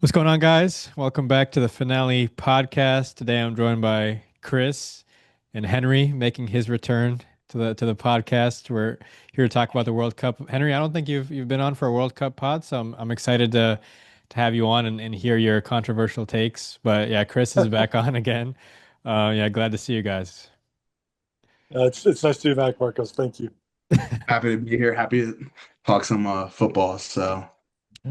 What's going on, guys? Welcome back to the finale podcast. Today I'm joined by Chris and Henry making his return to the podcast. We're here to talk about the World Cup. Henry, I don't think you've been on for a World Cup pod, so I'm excited to have you on and hear your controversial takes. But yeah, Chris is back on again. Yeah, glad to see you guys. It's nice to be back, Markos. Thank you. Happy to be here. Happy to talk some football. So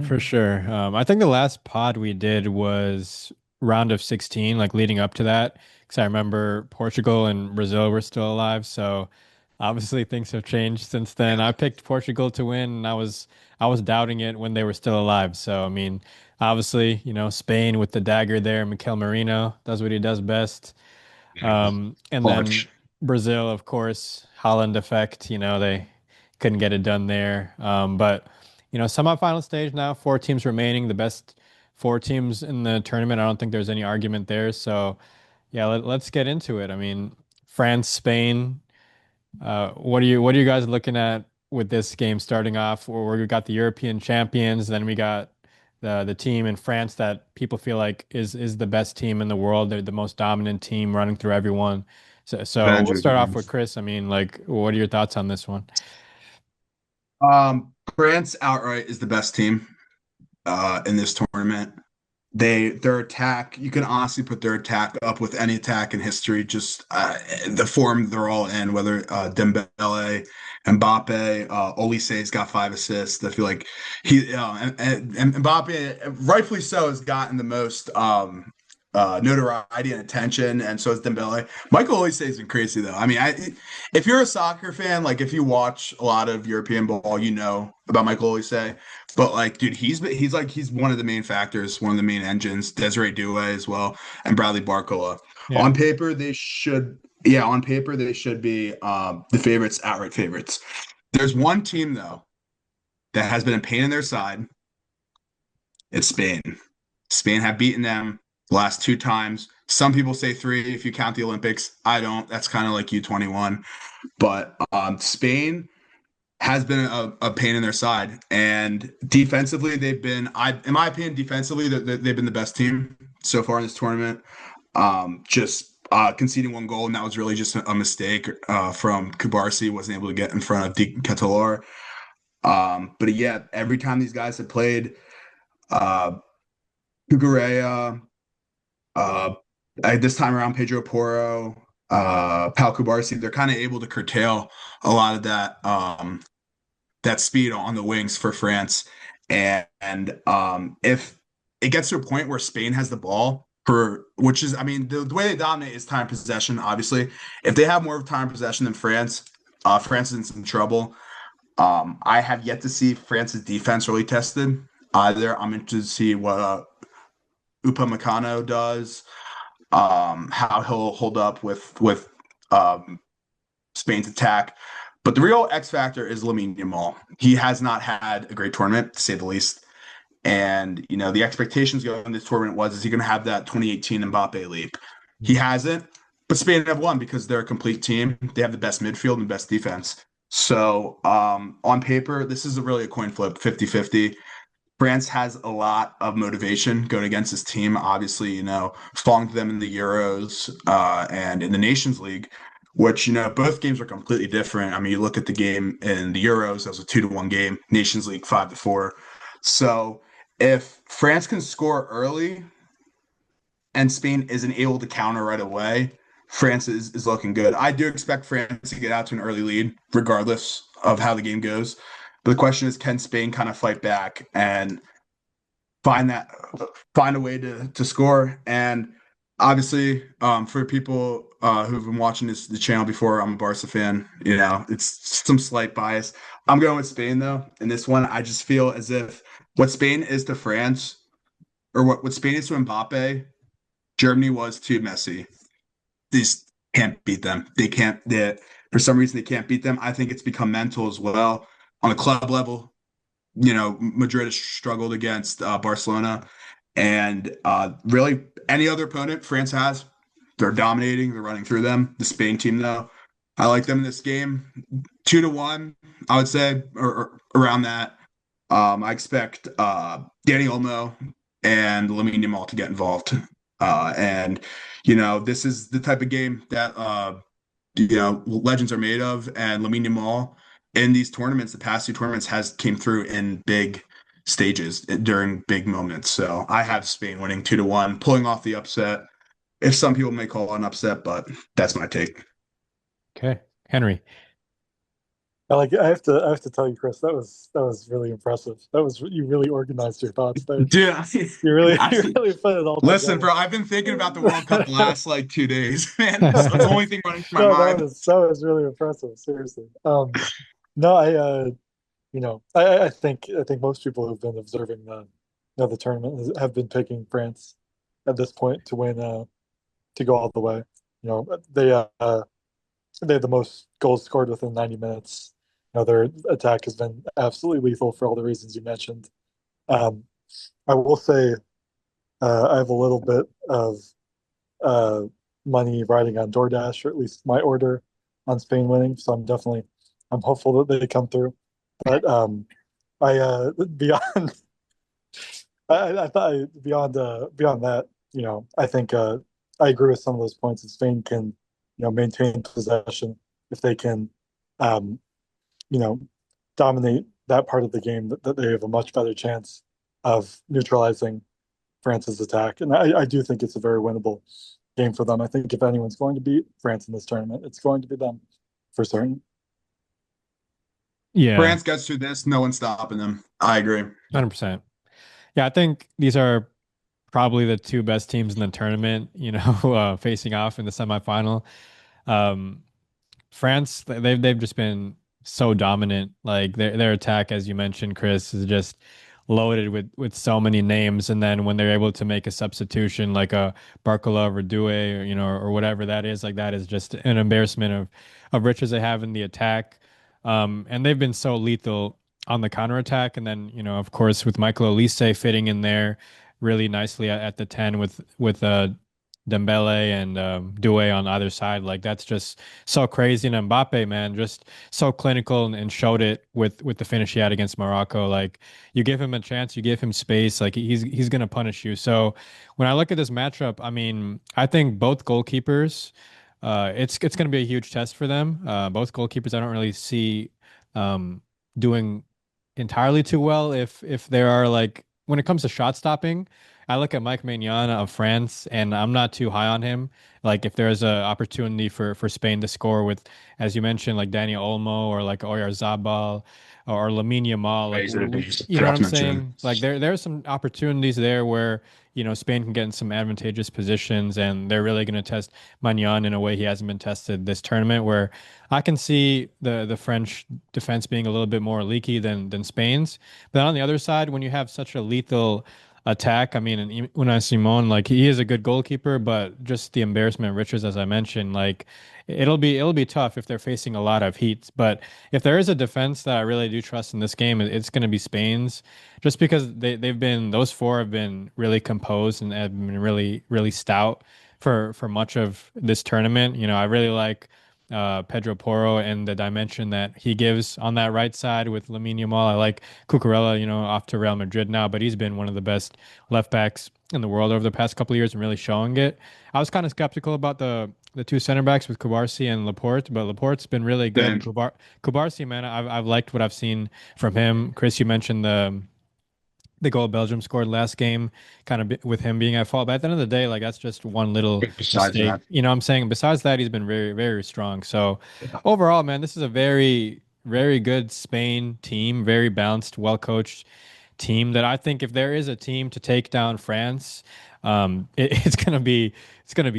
For sure. I think the last pod we did was round of 16, like leading up to that, because I remember Portugal and Brazil were still alive. So obviously things have changed since then. I picked Portugal to win, and I was doubting it when they were still alive. So I mean, obviously, Spain with the dagger there, Mikel Merino does what he does best. yeah, And then clutch. Brazil, of course, Holland effect, they couldn't get it done there. But semifinal stage now, four teams remaining, the best four teams in the tournament. I don't think there's any argument there. So yeah, let's get into it. I mean, France, Spain. What are you guys looking at with this game starting off? Where we got the European champions, then we got the team in France that people feel like is the best team in the world. They're the most dominant team running through everyone. So we'll Avengers. start off with Chris. I mean, like, what are your thoughts on this one? France outright is the best team in this tournament. Their attack, you can honestly put their attack up with any attack in history. Just the form they're all in, whether Dembele, Mbappe, Olise's got 5 assists. I feel like and Mbappe, rightfully so, has gotten the most notoriety and attention, and so has Dembele. Michael Olise has been crazy though. I mean, if you're a soccer fan, like if you watch a lot of European ball, you know about Michael Olise. But like, dude, he's one of the main factors, one of the main engines. Desiree Doué as well, and Bradley Barcola. Yeah. On paper, yeah, on paper they should be the favorites, outright favorites. There's one team though that has been a pain in their side. It's Spain. Spain have beaten them the last 2 times. Some people say three if you count the Olympics. I don't. That's kind of like U21. But Spain has been a pain in their side. And defensively, in my opinion, defensively, they've been the best team so far in this tournament. Just conceding 1 goal, and that was really just a mistake from Kubarsi. Wasn't able to get in front of Di Catalor. But yeah, every time these guys have played, uh, Cucurella, uh, this time around, Pedro Porro, Pau Kubarsi, they're kind of able to curtail a lot of that speed on the wings for France. And if it gets to a point where Spain has the ball, which is, I mean, the way they dominate is time possession, obviously. If they have more time possession than France, France is in some trouble. I have yet to see France's defense really tested either. I'm interested to see what Upamecano does, how he'll hold up with um, Spain's attack. But the real X factor is Lamine Yamal. He has not had a great tournament, to say the least. And the expectations going into this tournament was, is he going to have that 2018 Mbappe leap? He hasn't, but Spain have won because they're a complete team. They have the best midfield and best defense. So on paper, this is really a coin flip, 50-50. France has a lot of motivation going against this team. Obviously, falling to them in the Euros and in the Nations League, which, both games are completely different. I mean, you look at the game in the Euros, that was a 2-1 game, Nations League 5-4. So if France can score early and Spain isn't able to counter right away, France is looking good. I do expect France to get out to an early lead, regardless of how the game goes. But the question is, can Spain kind of fight back and find that find a way to score? And obviously, for people who've been watching the channel before, I'm a Barca fan. It's some slight bias. I'm going with Spain though. In this one, I just feel as if what Spain is to France, or what Spain is to Mbappe, Germany was to Messi. These can't beat them. They can't. For some reason, they can't beat them. I think it's become mental as well on the club level. Madrid has struggled against Barcelona, and really any other opponent France has, they're dominating. They're running through them. The Spain team, though, I like them in this game. 2-1, I would say, or around that. I expect Danny Olmo and Lamine Yamal to get involved. And this is the type of game that legends are made of, and Lamine Yamal in these tournaments, the past two tournaments, has came through in big stages during big moments. So I have Spain winning 2-1, pulling off the upset. If some people may call it an upset, but that's my take. Okay. Henry. I have to tell you, Chris, that was really impressive. You really organized your thoughts there. Dude, You really I, you really put it all listen, together. bro, I've been thinking about the World Cup the last like 2 days, man. It's the only thing running through my No, that mind. was that was really impressive. Seriously. No, I think most people who've been observing the tournament have been picking France at this point to win to go all the way. They had the most goals scored within 90 minutes. Their attack has been absolutely lethal for all the reasons you mentioned. Um, I will say I have a little bit of uh, money riding on DoorDash, or at least my order on Spain winning. So I'm hopeful that they come through. But I beyond I thought beyond that, I think I agree with some of those points. That Spain can, maintain possession if they can, um, you know, dominate that part of the game. That they have a much better chance of neutralizing France's attack, and I do think it's a very winnable game for them. I think if anyone's going to beat France in this tournament, it's going to be them for certain. Yeah, France gets through this, no one's stopping them. I agree. 100%. Yeah, I think these are probably the two best teams in the tournament, facing off in the semifinal. Um, France, they've just been so dominant. Like their attack, as you mentioned, Chris, is just loaded with so many names. And then when they're able to make a substitution like a Barcola or Doué or whatever that is, like that is just an embarrassment of riches they have in the attack. And they've been so lethal on the counterattack. And then, of course, with Michael Olise fitting in there really nicely at the 10 with Dembele and Doué on either side. Like that's just so crazy. And Mbappe, man, just so clinical and showed it with the finish he had against Morocco. Like you give him a chance, you give him space, like he's gonna punish you. So when I look at this matchup, I mean, I think both goalkeepers, it's gonna be a huge test for them. Both goalkeepers, I don't really see um, doing entirely too well if there are like when it comes to shot stopping. I look at Mike Maignan of France, and I'm not too high on him. Like if there's a opportunity for Spain to score with, as you mentioned, like Daniel Olmo or like Oyarzabal or Lamine Yamal, like Razor, just you know what forgot I'm to mention him. saying? Like there's some opportunities there where Spain can get in some advantageous positions, and they're really going to test Maignan in a way he hasn't been tested this tournament. Where I can see the French defense being a little bit more leaky than Spain's. But on the other side, when you have such a lethal attack. I mean, and Unai Simon, like he is a good goalkeeper, but just the embarrassment of riches, as I mentioned, like it'll be tough if they're facing a lot of heat. But if there is a defense that I really do trust in this game, it's going to be Spain's, just because those four have been really composed and have been really stout for much of this tournament. I really like Pedro Porro and the dimension that he gives on that right side with Lamine Yamal. I like Cucurella, off to Real Madrid now, but he's been one of the best left backs in the world over the past couple of years and really showing it. I was kind of skeptical about the two center backs with Kubarsi and Laporte, but Laporte's been really good. And Then Kubarsi, man, I've liked what I've seen from him. Chris, you mentioned the goal Belgium scored last game, kind of with him being at fault. But at the end of the day, like that's just one little besides mistake. that, You know what I'm saying? Besides that, he's been very, very strong. So overall, man, this is a very, very good Spain team, very balanced, well coached team that I think if there is a team to take down France, it's gonna be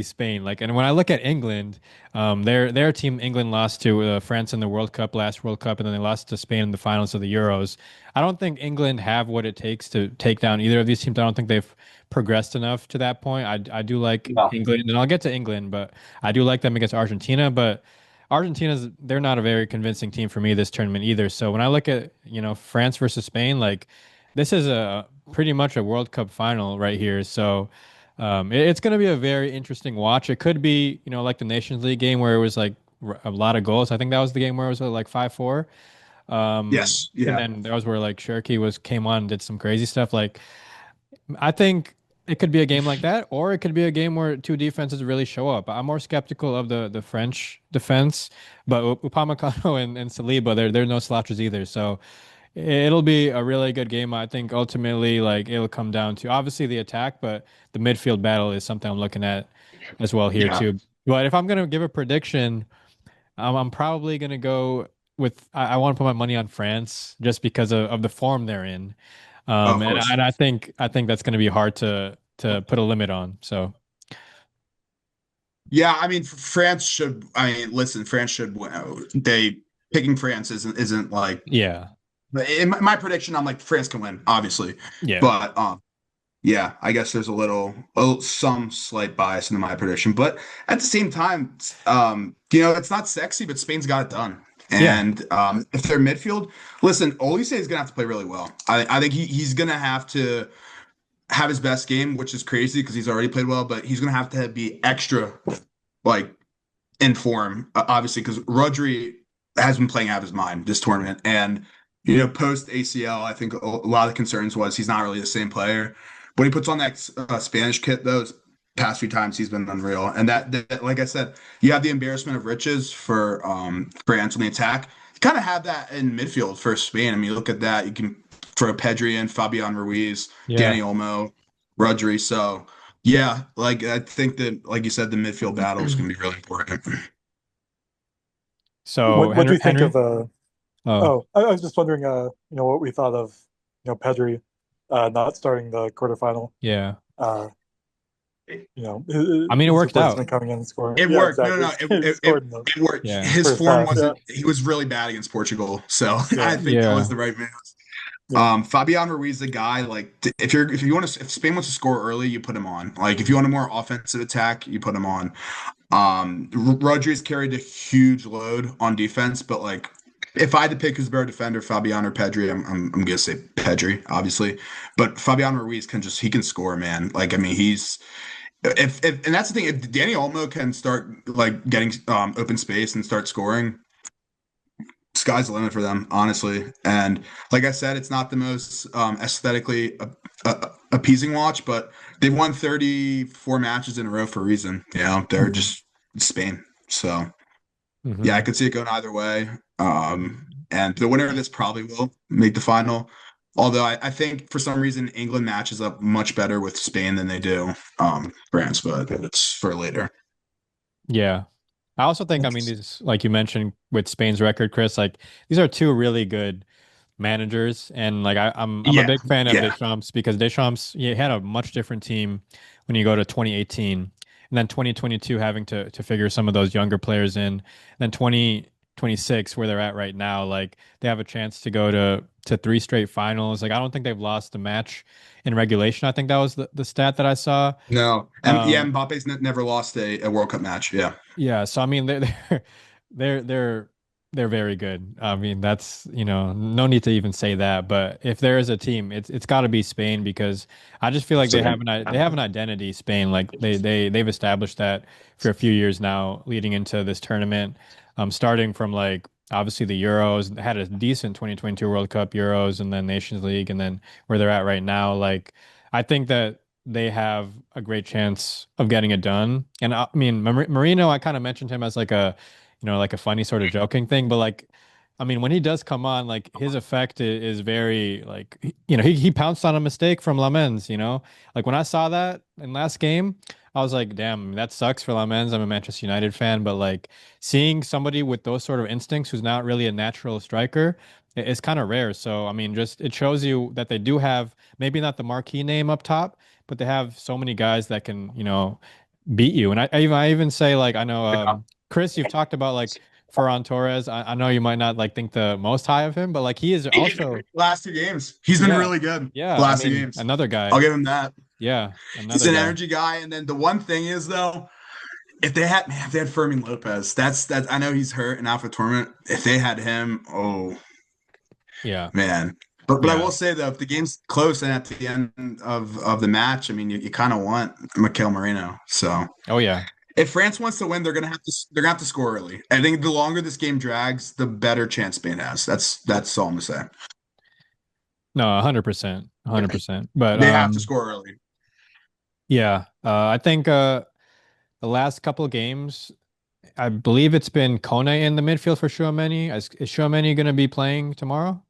Spain. Like, and when I look at England, their team England lost to France in the World Cup last World Cup, and then they lost to Spain in the finals of the Euros. I don't think England have what it takes to take down either of these teams. I don't think they've progressed enough to that point. I do like no. England, and I'll get to England, but I do like them against Argentina, but. They're not a very convincing team for me this tournament either. So when I look at, France versus Spain, like this is a pretty much a World Cup final right here. So it's going to be a very interesting watch. It could be, like the Nations League game where it was like a lot of goals. I think that was the game where it was like 5-4. Yes, And yeah. then that was where like Shirky came on and did some crazy stuff. Like I think it could be a game like that, or it could be a game where two defenses really show up. I'm more skeptical of the French defense, but Upamecano and Saliba, they're no slouches either. So it'll be a really good game. I think ultimately, like it'll come down to obviously the attack, but the midfield battle is something I'm looking at as well here Yeah. too. But if I'm gonna give a prediction, I'm probably gonna go with I want to put my money on France just because of the form they're in. Oh, of And course. I think that's going to be hard to put a limit on. So Yeah, I mean, France should. I mean, listen, France should win. They picking France isn't like yeah, in my prediction. I'm like France can win, obviously, yeah, but yeah, I guess there's some slight bias in my prediction, but at the same time, it's not sexy, but Spain's got it done. yeah, And if their midfield, listen, Olise is gonna have to play really well. I think he's gonna have to have his best game, which is crazy because he's already played well, but he's gonna have to be extra like in form, obviously, because Rodri has been playing out of his mind this tournament. And, post ACL, I think a lot of the concerns was he's not really the same player. When he puts on that Spanish kit, those past few times he's been unreal. And that, like I said, you have the embarrassment of riches for France on the attack. You kind of have that in midfield for Spain. I mean, look at that. You can throw Pedri in, Fabian Ruiz, yeah. Danny Olmo, Rodri. So, yeah, like I think that, like you said, the midfield battle is going to be really important. So What do you think Henry. of Oh, oh, I was just wondering what we thought of Pedri not starting the quarterfinal. yeah. Uh I mean, it his worked out. replacement coming in and scoring. It Yeah, worked. No, exactly. no, He scored in the it worked. Yeah, His first form half. Yeah. wasn't. He was really bad against Portugal, so I Yeah. think that was yeah, the right move. Yeah. Fabian Ruiz, the guy, like if you want to if Spain wants to score early, you put him on. Like if you want a more offensive attack, you put him on. Rodri's carried a huge load on defense, but like if I had to pick who's a better defender, Fabian or Pedri, I'm gonna say Pedri, obviously. But Fabian Ruiz he can score, man. Like I mean, he's if and that's the thing. If Danny Olmo can start like getting open space and start scoring, sky's the limit for them, honestly. And like I said, it's not the most aesthetically appeasing watch, but they've won 34 matches in a row for a reason. They're just Spain. So yeah, I hmm could see it going either way. And the winner of this probably will make the final. Although I think for some reason England matches up much better with Spain than they do France, but it's for later. yeah. I also think, I mean, Interesting. these, like you mentioned with Spain's record, Chris, like these are two really good managers, and like I'm a Yeah, big fan of yeah. Deschamps because Deschamps he had a much different team when you go to 2018, and then 2022 having to figure some of those younger players in, and then 2026 where they're at right now, like they have a chance to go to three straight finals. Like I don't think they've lost a match in regulation. I think that was the stat that I saw. No, yeah, Um, Mbappe's never lost a World Cup match. Yeah. yeah, so I mean they're they're they're very good. I mean that's no need to even say that. But if there is a team, it's got to be Spain because I just feel like So, they have an identity. Spain, like they've established that for a few years now, leading into this tournament. Starting from like obviously the Euros, had a decent 2022 World Cup, Euros, and then Nations League, and then where they're at right now. Like I think that they have a great chance of getting it done. And I mean, Marino, I kind of mentioned him as like like a funny sort of joking thing, but like, I mean, when he does come on, like his effect is very like, he pounced on a mistake from Lamens, like when I saw that in last game, I was like, damn, that sucks for Lamens. I'm a Manchester United fan, but like seeing somebody with those sort of instincts who's not really a natural striker is kind of rare. So, I mean, just it shows you that they do have maybe not the marquee name up top, but they have so many guys that can, beat you. And I even say like I know Chris, you've talked about like Ferran Torres. I know you might not like think the most high of him, but like he is also last two games, he's been yeah. really good. Yeah, I Last two mean games, another I'll guy. give him that. Yeah, He's another an guy. energy guy. And then the one thing is though, if they had Fermin Lopez, that's I know he's hurt and out for tournament. If they had him, oh Yeah. man. But I Yeah. will say though, if the game's close and at the end of the match, I mean, you kind of want Mikel Marino. So Oh yeah. if France wants to win, they're gonna have to score early. I think the longer this game drags, the better chance Spain has. That's all I'm gonna say. No, 100%. 100%. But They have to score early. yeah, I think the last couple of games, I believe it's been Kone in the midfield for Tchouaméni. Is Tchouaméni going to be playing tomorrow?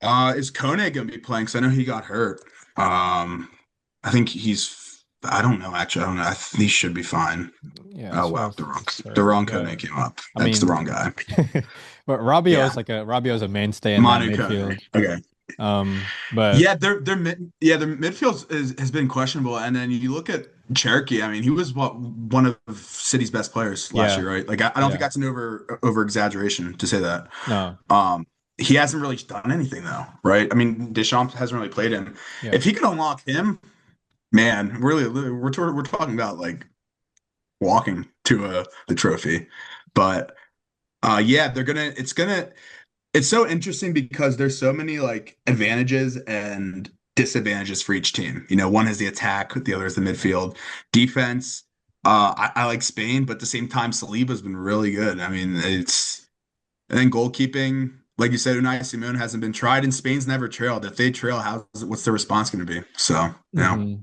Is Kone gonna be playing? Because I know he got hurt. I think he's. I don't know. Actually, I don't know. He should be fine. Yeah, Oh that's what wow, I've the heard. wrong But Kone came up. I That's the mean, wrong guy. but Rabiot Yeah, is Rabiot's a mainstay in that Manu Kone. midfield. Okay. But Yeah, their midfield has been questionable, and then you look at Cherokee. I mean, he was one of City's best players last yeah, year, right? Like I don't think yeah, that's an over exaggeration to say that. no, Um, he hasn't really done anything though, right? I mean, Deschamps hasn't really played him. yeah. If he can unlock him, man, really, we're talking about like walking to the trophy. But yeah, they're gonna. It's so interesting because there's so many like advantages and disadvantages for each team. You know, one is the attack, the other is the midfield. Defense, I like Spain, but at the same time, Saliba's been really good. I mean, it's and then goalkeeping, like you said, Unai Simon hasn't been tried, and Spain's never trailed. If they trail, what's the response going to be? So, you know, Hmm.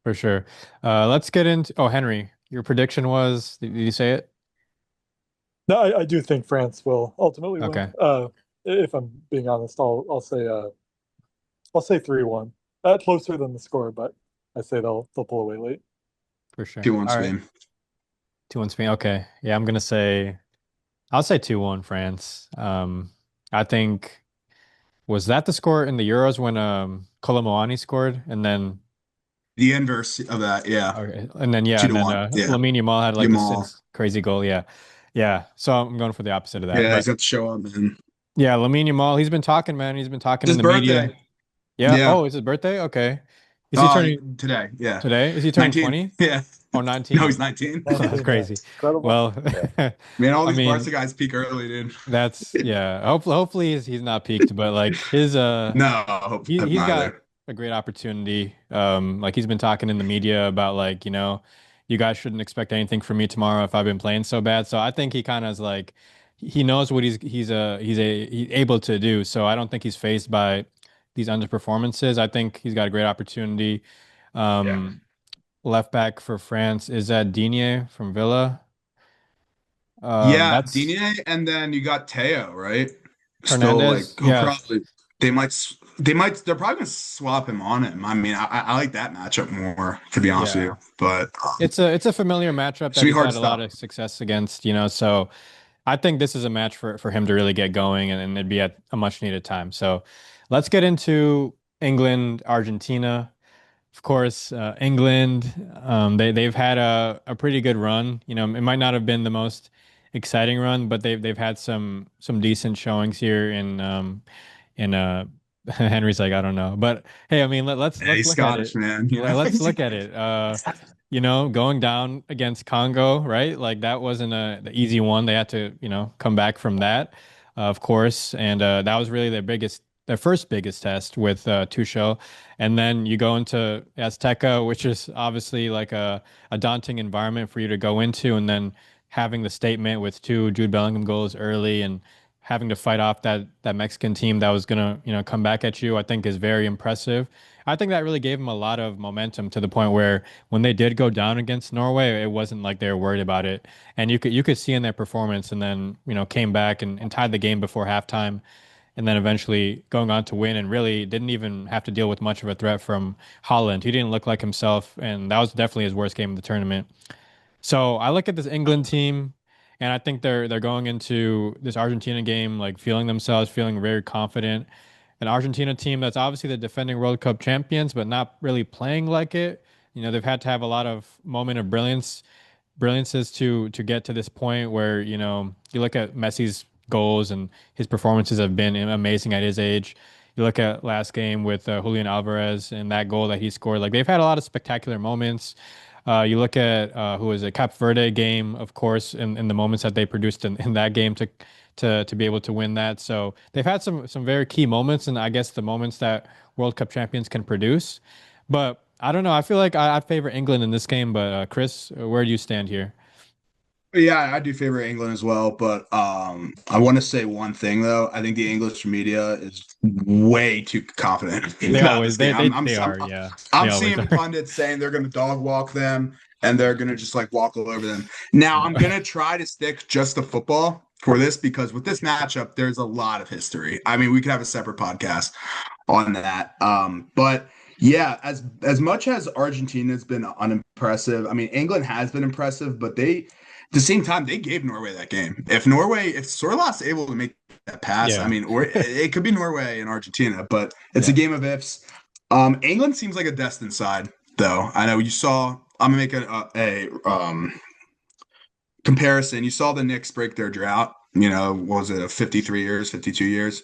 For sure. Let's get into. Oh, Henry, your prediction was? Did you say it? No, I do think France will ultimately win. Okay, If I'm being honest, I'll say 3-1. Closer than the score, but I say they'll pull away late. for sure. 2-1 All right, Spain. 2-1 Spain. Okay, yeah, I'm gonna say. I'll say 2-1 France. I think was that the score in the Euros when Kolo Muani scored, and then The inverse of that, yeah, okay, and then yeah, two and to then one, yeah. Lamine Yamal had like this Yamal, crazy goal. Yeah, yeah. So I'm going for the opposite of that. yeah, But he's got to show up, man. yeah, Lamine Yamal, he's been talking, man. He's been talking It's in his the media. birthday, Yeah. yeah. Oh, it's his birthday? Okay. Is he turning Today, yeah, today? Is he turning 19, 20? yeah. Oh, No, 19. he's 19. That's 19, yeah. crazy. Incredible. Well, Yeah. Man, all I these Barca mean, guys peak early, dude. that's yeah. Hopefully he's not peaked, but like his No, I hope he's got neither. a great opportunity. Like he's been talking in the media about like, you guys shouldn't expect anything from me tomorrow if I've been playing so bad. So I think he kind of is like he knows what he's able to do. So I don't think he's faced by these underperformances. I think he's got a great opportunity. Yeah. Um, Left back for France is that Digne from Villa. Yeah, That's Digne, and then you got Teo, right? Still, like, Hernandez. Yeah, they're probably gonna swap him on him. I mean, I like that matchup more, to be honest with yeah. you. But It's a familiar matchup should that be he's hard to had a lot stop. of success against. So I think this is a match for him to really get going, and it'd be at a much needed time. So let's get into England, Argentina. Of course, England, they've had a pretty good run. It might not have been the most exciting run, but they've had some decent showings here in Henry's like, I don't know. But hey, I mean Yeah, let's he's look at Scottish, it. man. You know, Let's look at it. Going down against Congo, right? Like that wasn't the easy one. They had to, come back from that, of course. And that was really their first biggest test with Tuchel. And then you go into Azteca, which is obviously like a daunting environment for you to go into. And then having the statement with two Jude Bellingham goals early and having to fight off that Mexican team that was gonna, come back at you, I think is very impressive. I think that really gave them a lot of momentum to the point where when they did go down against Norway, it wasn't like they were worried about it. And you could see in their performance and then, came back and tied the game before halftime and then eventually going on to win and really didn't even have to deal with much of a threat from Holland. He didn't look like himself, and that was definitely his worst game of the tournament. So I look at this England team, and I think they're going into this Argentina game like feeling themselves, feeling very confident. An Argentina team that's obviously the defending World Cup champions, but not really playing like it. They've had to have a lot of moment of brilliances to get to this point where you look at Messi's goals and his performances have been amazing at his age. You look at last game with Julian Alvarez and that goal that he scored. Like they've had a lot of spectacular moments. You look at who was it, Cap Verde game, of course, in the moments that they produced in that game to be able to win that. So they've had some very key moments, and I guess the moments that World Cup champions can produce. But I don't know. I feel like I favor England in this game. But Chris, where do you stand here? Yeah, I do favor England as well, but I want to say one thing though. I think the English media is way too confident They about always this game. they are, yeah. They I'm always seeing are. pundits saying they're going to dog walk them and they're going to just like walk all over them. Now, I'm going to try to stick just to football for this because with this matchup, there's a lot of history. I mean, we could have a separate podcast on that. But yeah, as much as Argentina's been unimpressive, I mean England has been impressive, but they at the same time they gave Norway that game. If Sorloth's able to make that pass, I Yeah. mean, or it could be Norway and Argentina, but it's a Yeah. game of ifs. England seems like a destined side, though. I know you saw. I'm gonna make a comparison. You saw the Knicks break their drought. You know, what was it, 53 years, 52 years?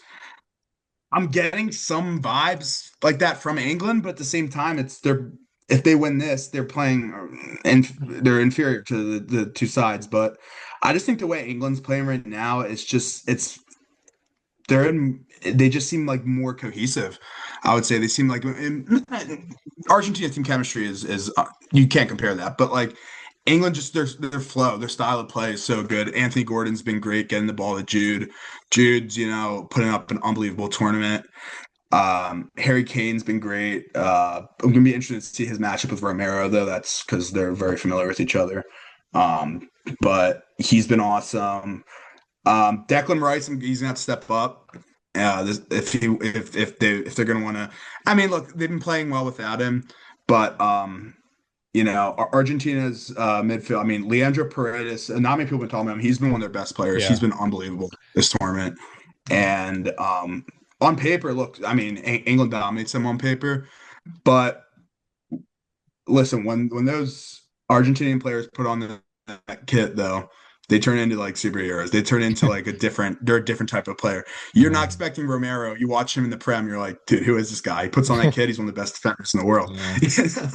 I'm getting some vibes like that from England, but at the same time, it's they're if they win this, they're playing and they're inferior to the two sides. But I just think the way England's playing right now, they just seem like more cohesive. I would say they seem like Argentina team chemistry is you can't compare that, but like England just their flow, their style of play is so good. Anthony Gordon's been great getting the ball to Jude. Jude's putting up an unbelievable tournament. Harry Kane's been great. I'm gonna be interested to see his matchup with Romero though. That's because they're very familiar with each other. Um, but he's been awesome. Declan Rice, he's gonna have to step up. If they're gonna want to, I mean, look, they've been playing well without him, but Argentina's midfield. I mean, Leandro Paredes. Not many people have been talking about him. He's been one of their best players. He's Yeah. been unbelievable this tournament. And on paper, look, I mean, England dominates them on paper, but listen, when those Argentinian players put on that kit, though, they turn into like superheroes. They turn into like they're a different type of player. You're not Um, expecting Romero. You watch him in the Prem, you're like, dude, who is this guy? He puts on that kit. He's one of the best defenders in the world. yeah.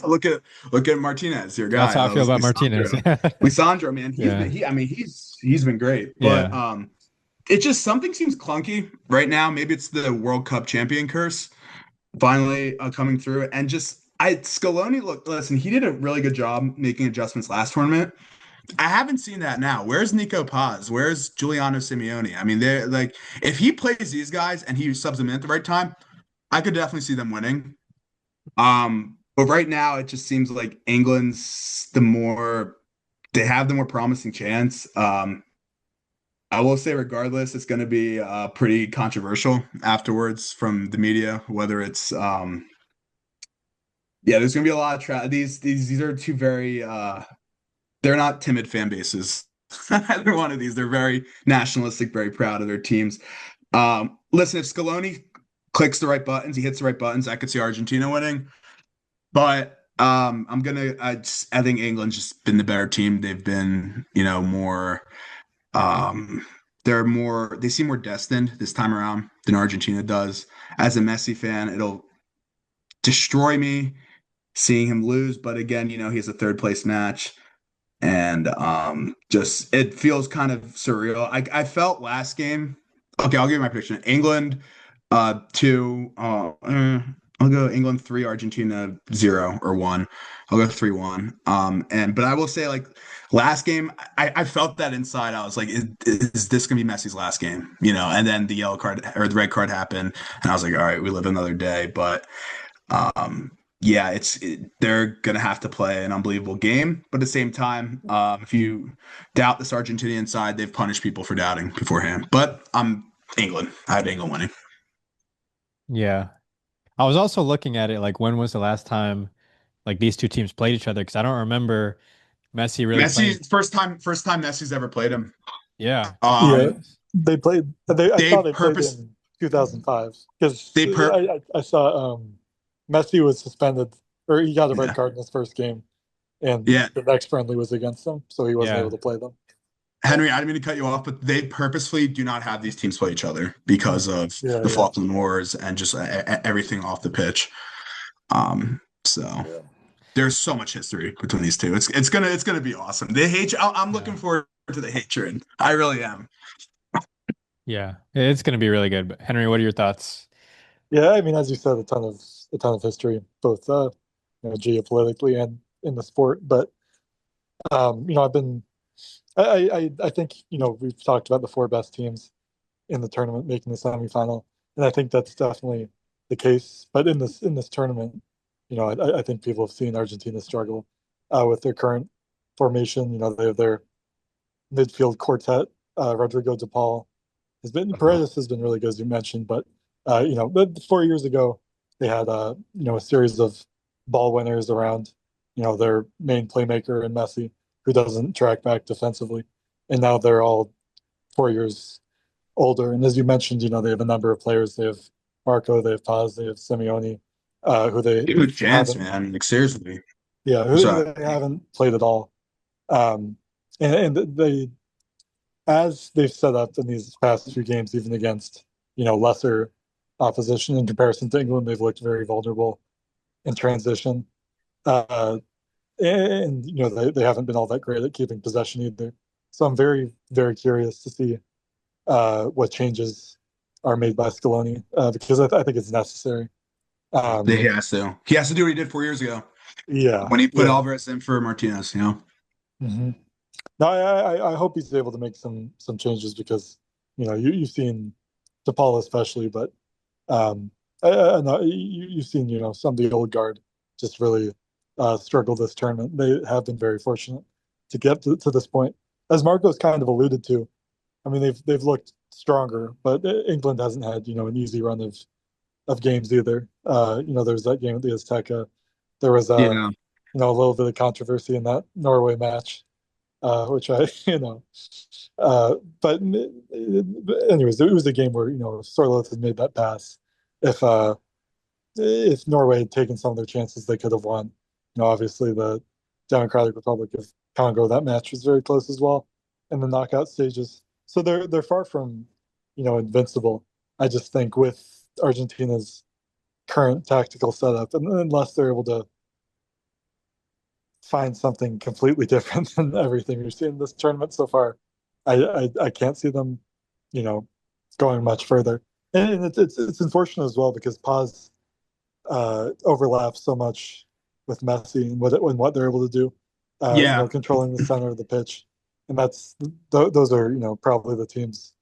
look at Martinez, your That's guy, how I feel about Martinez. Lisandro. Lisandro, man, Yeah. I mean, he's been great, but Yeah. it just something seems clunky right now. Maybe it's the World Cup champion curse finally coming through. And just Scaloni, look, listen, he did a really good job making adjustments last tournament. I haven't seen that now. Where's Nico Paz? Where's Giuliano Simeone? I mean, they're like, if he plays these guys and he subs them in at the right time, I could definitely see them winning. But right now, it just seems like England's they have the more promising chance. I will say, regardless, it's going to be pretty controversial afterwards from the media, whether it's yeah, there's gonna be a lot of these are two very they're not timid fan bases. Either one of these. They're very nationalistic, very proud of their teams. Listen, if Scaloni clicks the right buttons, he hits the right buttons, I could see Argentina winning. But I think England's just been the better team. They've been, more um they seem more destined this time around than Argentina does. As a Messi fan, it'll destroy me seeing him lose. But again, he has a third place match, and just it feels kind of surreal. I felt last game. Okay, I'll give you my prediction. England, two. I'll go England three, Argentina 0 or 1. I'll go 3-1. But I will say like last game, I felt that inside. I was like, is this gonna be Messi's last game? And then the yellow card or the red card happened, and I was like, all right, we live another day. But um, yeah, they're gonna have to play an unbelievable game, but at the same time, if you doubt this Argentinian side, they've punished people for doubting beforehand. But I'm England. I have England winning. Yeah. I was also looking at it like when was the last time like these two teams played each other? Because I don't remember Messi really playing. Messi first time Messi's ever played him. Yeah. Yeah, Um, they played. I they saw they played purpose in 2005 because they per I saw Messi was suspended or he got a red yeah card in his first game, and yeah the next friendly was against them, so he wasn't able Yeah. to play them. Henry. I didn't mean to cut you off, but they purposefully do not have these teams play each other because of Yeah, the yeah, Falkland Wars and just everything off the pitch. So. yeah. There's so much history between these two. It's gonna be awesome. The hate. I'm looking Yeah. forward to the hatred. I really am. Yeah. It's going to be really good. But Henry, what are your thoughts? Yeah, I mean, as you said, a ton of history, both geopolitically and in the sport. But I've been I think, we've talked about the four best teams in the tournament making the semifinal, and I think that's definitely the case. But in this tournament, I think people have seen Argentina struggle with their current formation. They have their midfield quartet. Rodrigo De Paul Uh-huh. Paredes has been really good, as you mentioned, but 4 years ago they had a series of ball winners around their main playmaker and Messi, who doesn't track back defensively, and now they're all 4 years older. And as you mentioned, they have a number of players. They have Marco, they have Paz, they have Simeone, who they Give him a chance, haven't, man. Like seriously. yeah, I'm who sorry. they haven't played at all. Um, and they as they've set up in these past few games, even against lesser opposition in comparison to England, they've looked very vulnerable in transition, uh, and they haven't been all that great at keeping possession either. So I'm very very curious to see what changes are made by Scaloni because I think it's necessary. He Um, has to. He has to do what he did 4 years ago yeah, when he put yeah. Alvarez in for Martinez, you know? hmm No, I hope he's able to make some changes because you've seen DePaul especially, but Um, I know you've seen, some of the old guard just really struggle this tournament. They have been very fortunate to get to this point. As Marcos kind of alluded to, I mean, they've looked stronger, but England hasn't had, an easy run of games either. There was that game at the Azteca. There was, Yeah. a little bit of controversy in that Norway match, which I, but anyways, it was a game where, Sorloth had made that pass. If Norway had taken some of their chances, they could have won. Obviously the Democratic Republic of Congo, that match was very close as well in the knockout stages. So they're far from, invincible. I just think with Argentina's current tactical setup, and unless they're able to find something completely different than everything we've seen in this tournament so far, I can't see them, you know, going much further. And it's unfortunate as well because Paz overlaps so much with Messi and what they're able to do, Yeah. controlling the center of the pitch, and those are probably the team's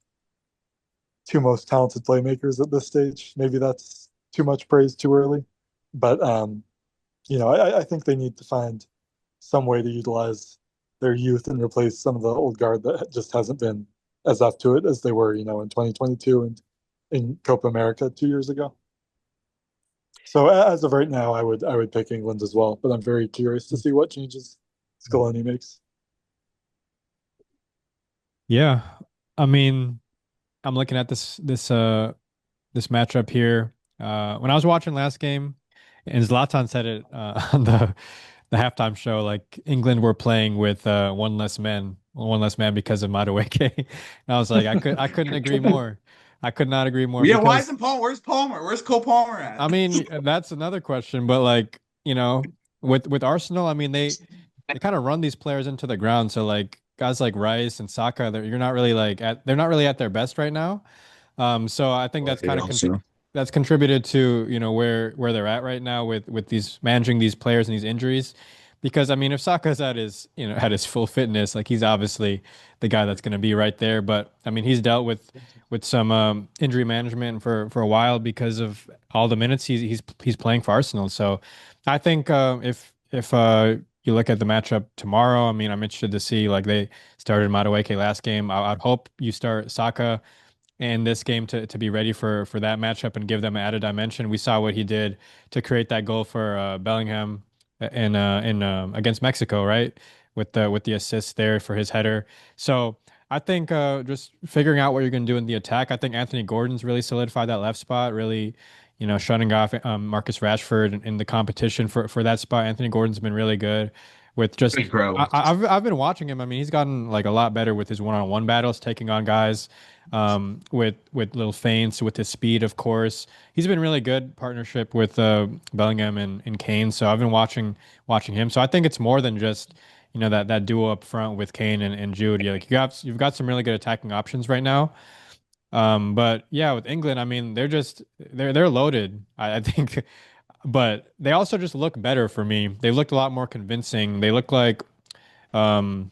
two most talented playmakers at this stage. Maybe that's too much praise too early, but I think they need to find some way to utilize their youth and replace some of the old guard that just hasn't been as up to it as they were, in 2022 and in Copa America 2 years ago. So as of right now, I would pick England as well, but I'm very curious to see what changes Scaloni makes. Yeah. I mean, I'm looking at this matchup here. When I was watching last game, and Zlatan said it on the halftime show, like England were playing with one less man because of Madueke. And I was like, I couldn't agree more. I could not agree more Yeah, why because isn't Paul? Where's Palmer? Where's Cole Palmer I at? mean that's another question, but like, with Arsenal, I mean they kind of run these players into the ground. So like guys like Rice and Saka, they're not really at their best right now. So I think Well, yeah, also. that's contributed to, where they're at right now with these managing these players and these injuries. Because I mean, if Saka's at his full fitness, like he's obviously the guy that's going to be right there. But I mean, he's dealt with some injury management for a while because of all the minutes he's playing for Arsenal. So I think if you look at the matchup tomorrow, I mean, I'm interested to see like they started Madueke last game. I'd hope you start Saka in this game to be ready for that matchup and give them an added dimension. We saw what he did to create that goal for Bellingham in against Mexico, right? With the assist there for his header. So I think just figuring out what you're going to do in the attack. I think Anthony Gordon's really solidified that left spot, really, shutting off Marcus Rashford in the competition for that spot. Anthony Gordon's been really good with just Big pro. I've been watching him. I mean, he's gotten like a lot better with his one-on-one battles, taking on guys with little feints, with his speed, of course. He's been really good partnership with Bellingham and Kane. So I've been watching him. So I think it's more than just that duo up front with Kane and Jude. Yeah, like you've got some really good attacking options right now. But yeah, with England, I mean, they're loaded. I think, but they also just look better for me. They looked a lot more convincing. They look like um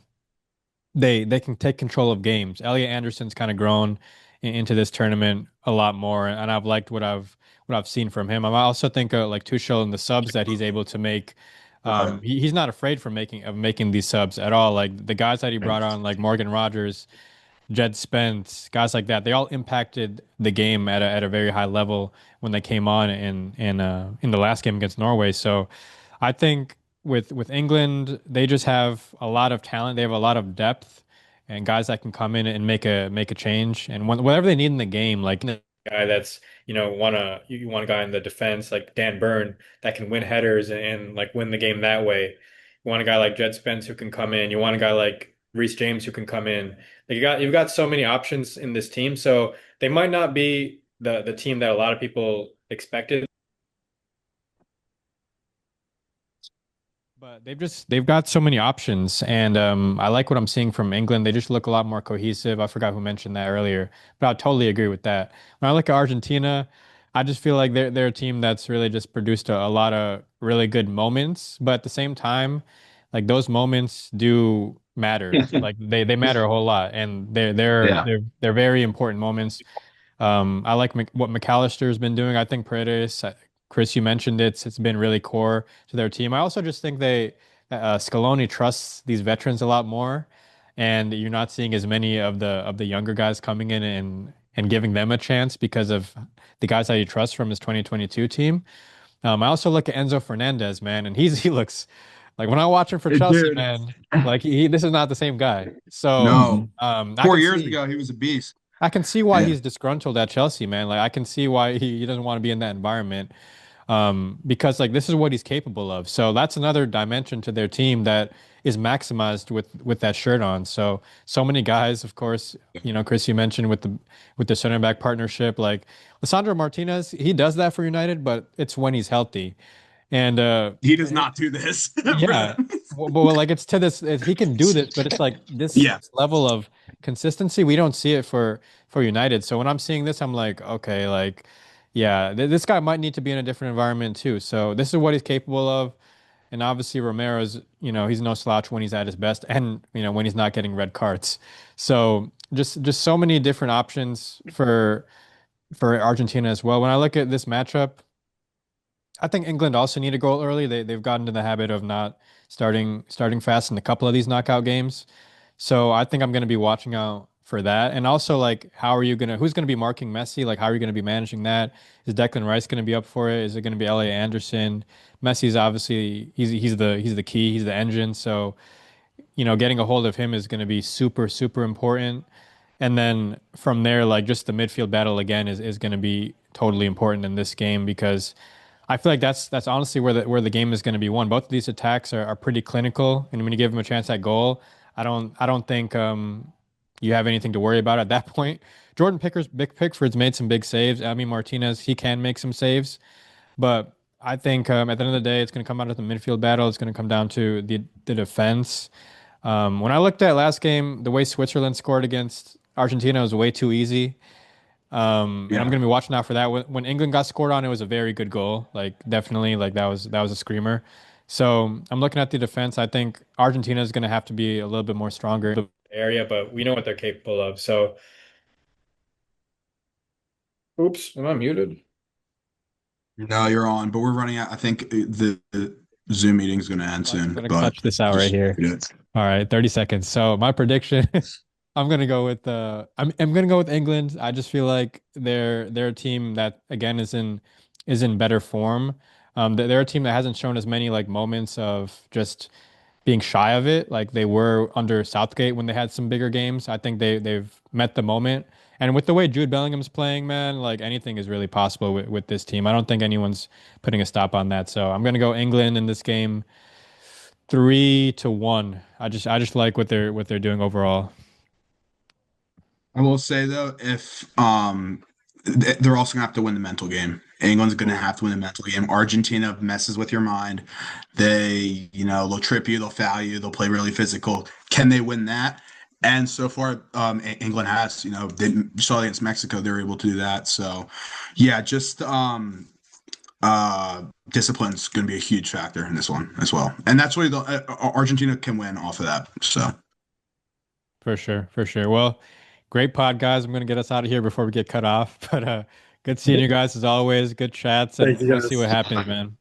they can take control of games. Elliot Anderson's kind of grown into this tournament a lot more, and I've liked what I've seen from him. I also think like Tuchel and the subs that he's able to make. He's not afraid from making these subs at all. Like the guys that he brought on, like Morgan Rogers, Jed Spence, guys like that, they all impacted the game at a very high level when they came on in the last game against Norway. So I think with England, they just have a lot of talent. They have a lot of depth and guys that can come in and make a change. And whatever they need in the game, like a guy that's you want a guy in the defense like Dan Burn that can win headers and like win the game that way. You want a guy like Jed Spence who can come in. You want a guy like Reece James who can come in. Like you've got so many options in this team, so they might not be the team that a lot of people expected. But they've got so many options, and I like what I'm seeing from England. They just look a lot more cohesive. I forgot who mentioned that earlier, but I totally agree with that. When I look at Argentina, I just feel like they're a team that's really just produced a lot of really good moments, but at the same time, like those moments do matter. Like they matter a whole lot, and Yeah. they're very important moments. I like what McAllister's been doing. I think Paredes, Chris, you mentioned it's been really core to their team. I also just think Scaloni trusts these veterans a lot more, and you're not seeing as many of the younger guys coming in and giving them a chance because of the guys that he trusts from his 2022 team. I also look at Enzo Fernandez, man, and he looks like when I watch him for Chelsea, Dude, man, like this is not the same guy. So no. I Four can years see. ago, he was a beast. I can see why Yeah. he's disgruntled at Chelsea, man. Like I can see why he doesn't want to be in that environment. Because like this is what he's capable of. So that's another dimension to their team that is maximized with that shirt on. So many guys, of course, Chris, you mentioned with the center back partnership, like Lisandro Martinez, he does that for United, but it's when he's healthy. And He does not do this for yeah. them. Well, like it's to this, he can do this, but it's like Yeah. this level of consistency. We don't see it for United. So when I'm seeing this, I'm like, okay, like, yeah, this guy might need to be in a different environment too. So this is what he's capable of. And obviously Romero's, he's no slouch when he's at his best and, when he's not getting red cards. So just so many different options for Argentina as well. When I look at this matchup, I think England also need a goal early. They've gotten into the habit of not starting fast in a couple of these knockout games. So I think I'm going to be watching out for that. And also like who's going to be marking Messi? Like how are you going to be managing that? Is Declan Rice going to be up for it? Is it going to be Elliot Anderson? Messi's obviously he's the key, he's the engine. So, getting a hold of him is going to be super super important. And then from there, like just the midfield battle again is going to be totally important in this game because I feel like that's honestly where the game is going to be won. Both of these attacks are pretty clinical, and when you give them a chance at goal, I don't think you have anything to worry about at that point. Pickford's made some big saves. I mean Martinez, he can make some saves, but I think at the end of the day, it's going to come out of the midfield battle. It's going to come down to the defense. When I looked at last game, the way Switzerland scored against Argentina was way too easy. And I'm Yeah. gonna be watching out for that. When England got scored on, it was a very good goal. Like definitely, like that was a screamer. So I'm looking at the defense. I think Argentina is gonna have to be a little bit more stronger in the area, but we know what they're capable of. So, oops, am I muted? No, you're on, but we're running out. I think the Zoom meeting is going to end I'm soon, gonna but clutch this out right just here. yeah. All right, 30 seconds. So my prediction, I'm gonna go with I'm gonna go with England. I just feel like they're a team that again is in better form. They're a team that hasn't shown as many like moments of just being shy of it, like they were under Southgate when they had some bigger games. I think they've met the moment. And with the way Jude Bellingham's playing, man, like anything is really possible with this team. I don't think anyone's putting a stop on that. So I'm gonna go England in this game 3-1. I just like what they're doing overall. I will say though, if they're also gonna have to win the mental game. England's gonna Ooh. have to win the mental game. Argentina messes with your mind. They'll trip you, they'll foul you, they'll play really physical. Can they win that? And so far, England has, they saw against Mexico, they were able to do that. So, yeah, just discipline's going to be a huge factor in this one as well. And that's why Argentina can win off of that. So. For sure, for sure. Well, great pod, guys. I'm gonna get us out of here before we get cut off. But good seeing you guys as always. Good chats, and Thank we're you gonna see what guys. happens, man.